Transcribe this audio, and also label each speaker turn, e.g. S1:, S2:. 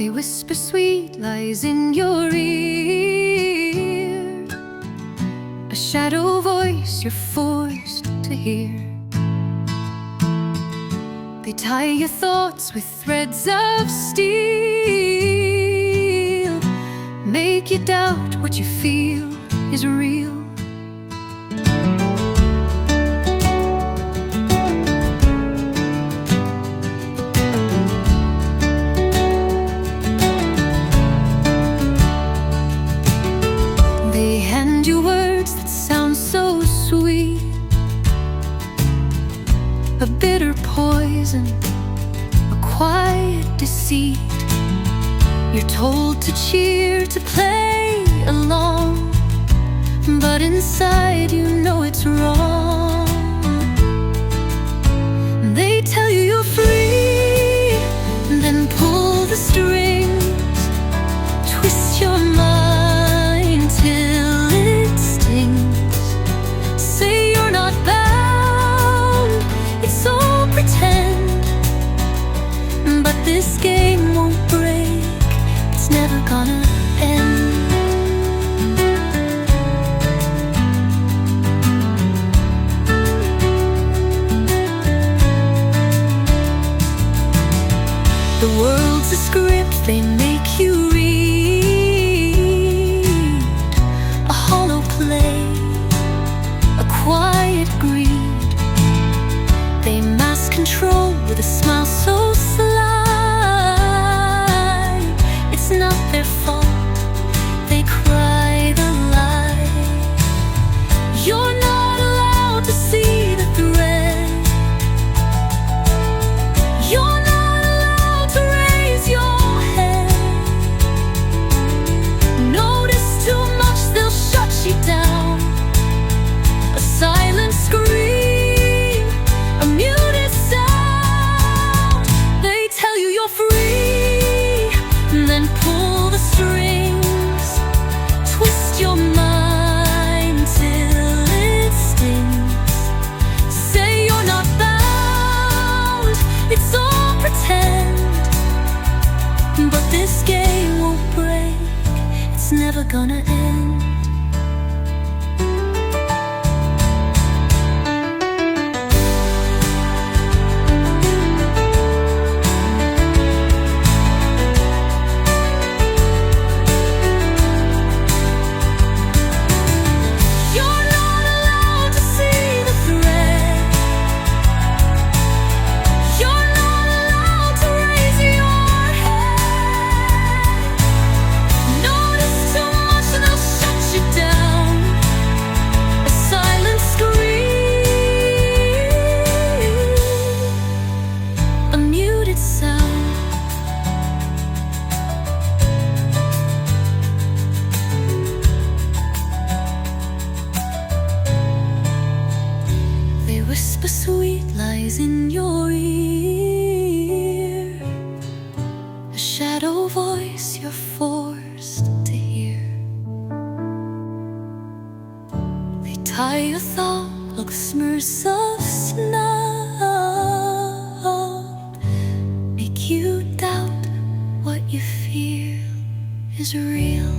S1: They whisper sweet lies in your ear, a shadow voice you're forced to hear. They tie your thoughts with threads of steel, make you doubt what you feel is real. They hand you words that sound so sweet, a bitter poison, a quiet deceit. You're told to cheer, to play along, but inside you know it's wrong. They tell you you're free, and then pull the strings, twist your mind till it stings. Say you're not bound, it's all pretend, but this game won't break, it's never gonna end. The world's a script they make you read, a hollow play, a quiet greed. They mask control with a smile so sly. It's not their fault, they cry the lie. You're not allowed to see the thread. You're not allowed to raise your head. Notice too much, they'll shut you down. A silent scream, a muted sound. They tell you you're free, and then pull the strings, twist your mind till it stings. Say you're not bound, it's all pretend, but this game won't break, it's never gonna end. You're not allowed to see the thread. You're not allowed to raise your head. Notice too much and they'll shut you down. A silent scream, a muted sound. They whisper sweet lies in your ear, a shadow voice you're forced to hear. They tie your thought like smears of snow, make you doubt what you feel is real.